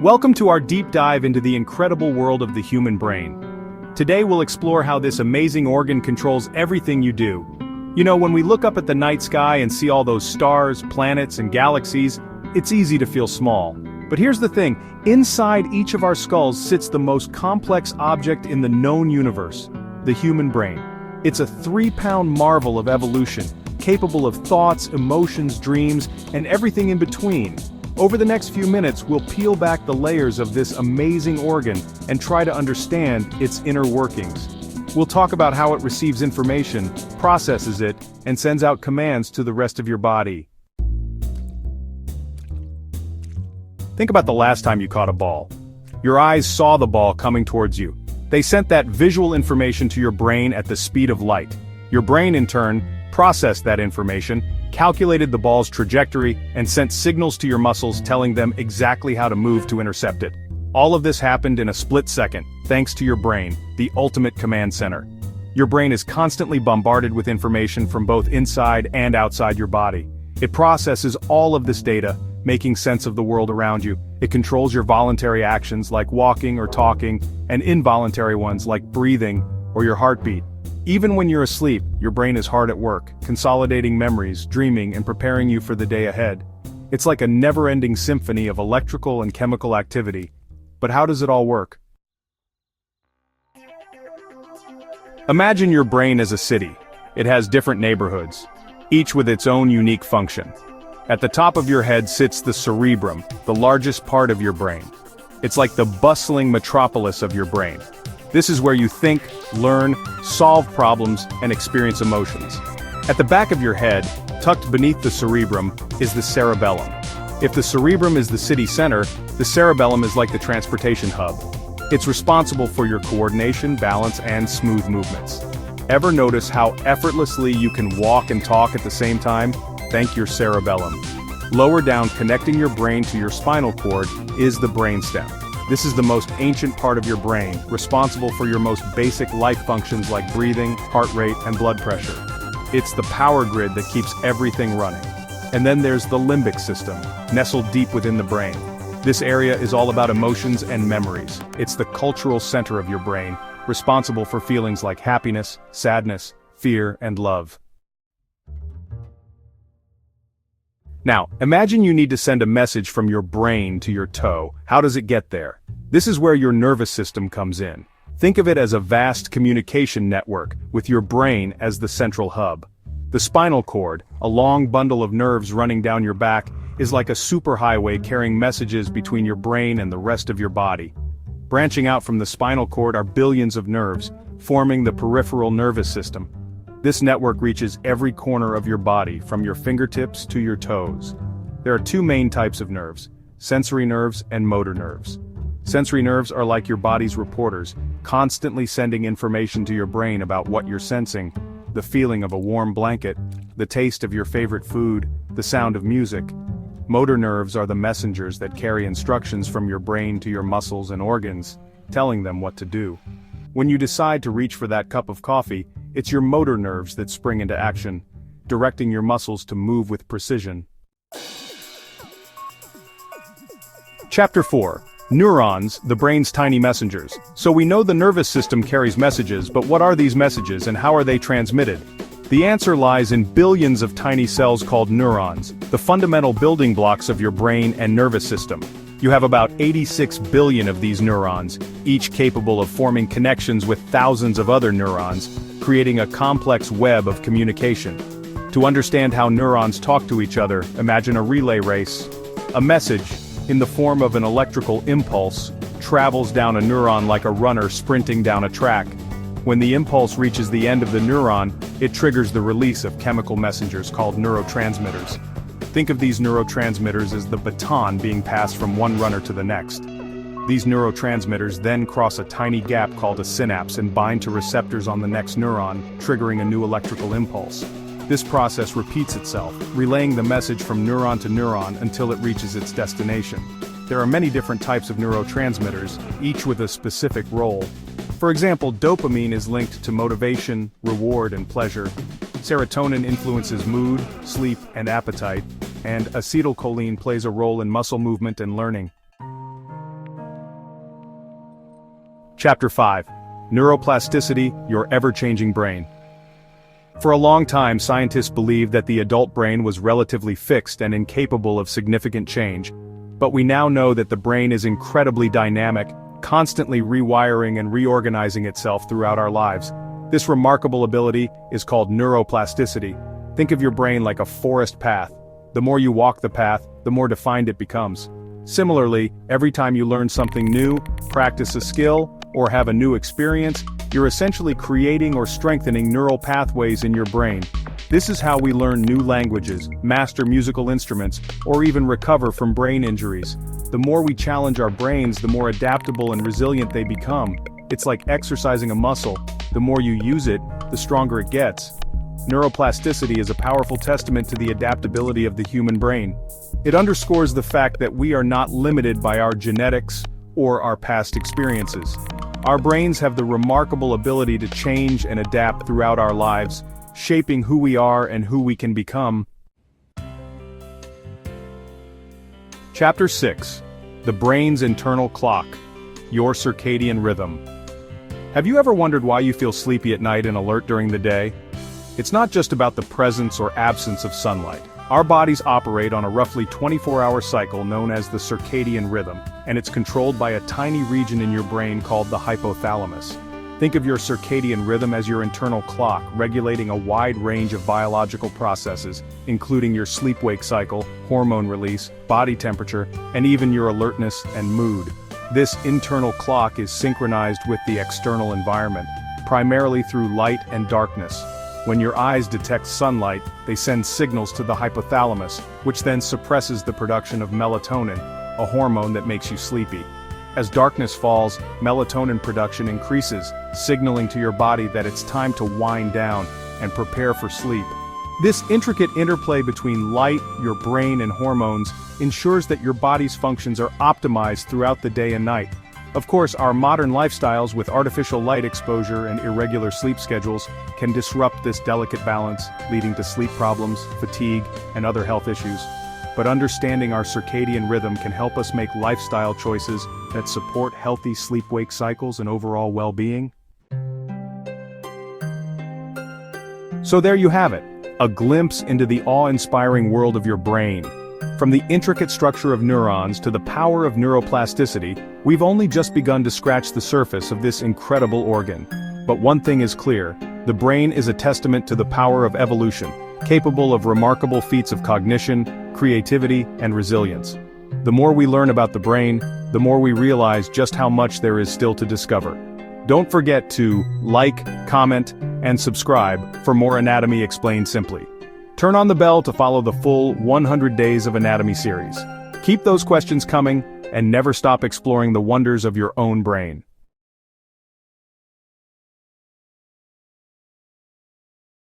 Welcome to our deep dive into the incredible world of the human brain. Today we'll explore how this amazing organ controls everything you do. You know, when we look up at the night sky and see all those stars, planets, and galaxies, it's easy to feel small. But here's the thing, inside each of our skulls sits the most complex object in the known universe, the human brain. It's a 3-pound marvel of evolution, capable of thoughts, emotions, dreams, and everything in between. Over the next few minutes, we'll peel back the layers of this amazing organ and try to understand its inner workings. We'll talk about how it receives information, processes it, and sends out commands to the rest of your body. Think about the last time you caught a ball. Your eyes saw the ball coming towards you. They sent that visual information to your brain at the speed of light. Your brain, in turn, processed that information, calculated the ball's trajectory, and sent signals to your muscles telling them exactly how to move to intercept it. All of this happened in a split second, thanks to your brain, the ultimate command center. Your brain is constantly bombarded with information from both inside and outside your body. It processes all of this data, making sense of the world around you. It controls your voluntary actions like walking or talking, and involuntary ones like breathing or your heartbeat. Even when you're asleep, your brain is hard at work, consolidating memories, dreaming, and preparing you for the day ahead. It's like a never-ending symphony of electrical and chemical activity. But how does it all work? Imagine your brain as a city. It has different neighborhoods, each with its own unique function. At the top of your head sits the cerebrum, the largest part of your brain. It's like the bustling metropolis of your brain. This is where you think, learn, solve problems, and experience emotions. At the back of your head, tucked beneath the cerebrum, is the cerebellum. If the cerebrum is the city center, the cerebellum is like the transportation hub. It's responsible for your coordination, balance, and smooth movements. Ever notice how effortlessly you can walk and talk at the same time? Thank your cerebellum. Lower down, connecting your brain to your spinal cord, is the brainstem. This is the most ancient part of your brain, responsible for your most basic life functions like breathing, heart rate, and blood pressure. It's the power grid that keeps everything running. And then there's the limbic system, nestled deep within the brain. This area is all about emotions and memories. It's the cultural center of your brain, responsible for feelings like happiness, sadness, fear, and love. Now, imagine you need to send a message from your brain to your toe. How does it get there? This is where your nervous system comes in. Think of it as a vast communication network, with your brain as the central hub. The spinal cord, a long bundle of nerves running down your back, is like a superhighway carrying messages between your brain and the rest of your body. Branching out from the spinal cord are billions of nerves, forming the peripheral nervous system. This network reaches every corner of your body, from your fingertips to your toes. There are two main types of nerves: sensory nerves and motor nerves. Sensory nerves are like your body's reporters, constantly sending information to your brain about what you're sensing: the feeling of a warm blanket, the taste of your favorite food, the sound of music. Motor nerves are the messengers that carry instructions from your brain to your muscles and organs, telling them what to do. When you decide to reach for that cup of coffee, it's your motor nerves that spring into action, directing your muscles to move with precision. Chapter 4. Neurons, the brain's tiny messengers. So we know the nervous system carries messages, but what are these messages and how are they transmitted? The answer lies in billions of tiny cells called neurons, the fundamental building blocks of your brain and nervous system. You have about 86 billion of these neurons, each capable of forming connections with thousands of other neurons, creating a complex web of communication. To understand how neurons talk to each other, imagine a relay race. A message, in the form of an electrical impulse, travels down a neuron like a runner sprinting down a track. When the impulse reaches the end of the neuron, it triggers the release of chemical messengers called neurotransmitters. Think of these neurotransmitters as the baton being passed from one runner to the next. These neurotransmitters then cross a tiny gap called a synapse and bind to receptors on the next neuron, triggering a new electrical impulse. This process repeats itself, relaying the message from neuron to neuron until it reaches its destination. There are many different types of neurotransmitters, each with a specific role. For example, dopamine is linked to motivation, reward, and pleasure. Serotonin influences mood, sleep, and appetite, and acetylcholine plays a role in muscle movement and learning. Chapter 5. Neuroplasticity, your ever-changing brain. For a long time, scientists believed that the adult brain was relatively fixed and incapable of significant change. But we now know that the brain is incredibly dynamic, constantly rewiring and reorganizing itself throughout our lives. This remarkable ability is called neuroplasticity. Think of your brain like a forest path. The more you walk the path, the more defined it becomes. Similarly, every time you learn something new, practice a skill, or have a new experience, you're essentially creating or strengthening neural pathways in your brain. This is how we learn new languages, master musical instruments, or even recover from brain injuries. The more we challenge our brains, the more adaptable and resilient they become. It's like exercising a muscle. The more you use it, the stronger it gets. Neuroplasticity is a powerful testament to the adaptability of the human brain. It underscores the fact that we are not limited by our genetics or our past experiences. Our brains have the remarkable ability to change and adapt throughout our lives, shaping who we are and who we can become. Chapter 6. The brain's internal clock. Your circadian rhythm. Have you ever wondered why you feel sleepy at night and alert during the day? It's not just about the presence or absence of sunlight. Our bodies operate on a roughly 24-hour cycle known as the circadian rhythm, and it's controlled by a tiny region in your brain called the hypothalamus. Think of your circadian rhythm as your internal clock, regulating a wide range of biological processes, including your sleep-wake cycle, hormone release, body temperature, and even your alertness and mood. This internal clock is synchronized with the external environment, primarily through light and darkness. When your eyes detect sunlight, they send signals to the hypothalamus, which then suppresses the production of melatonin, a hormone that makes you sleepy. As darkness falls, melatonin production increases, signaling to your body that it's time to wind down and prepare for sleep. This intricate interplay between light, your brain, and hormones ensures that your body's functions are optimized throughout the day and night. Of course, our modern lifestyles with artificial light exposure and irregular sleep schedules can disrupt this delicate balance, leading to sleep problems, fatigue, and other health issues. But understanding our circadian rhythm can help us make lifestyle choices that support healthy sleep-wake cycles and overall well-being. So there you have it, a glimpse into the awe-inspiring world of your brain. From the intricate structure of neurons to the power of neuroplasticity, we've only just begun to scratch the surface of this incredible organ. But one thing is clear, the brain is a testament to the power of evolution, capable of remarkable feats of cognition, creativity, and resilience. The more we learn about the brain, the more we realize just how much there is still to discover. Don't forget to like, comment, and subscribe for more Anatomy Explained Simply. Turn on the bell to follow the full 100 Days of Anatomy series. Keep those questions coming, and never stop exploring the wonders of your own brain.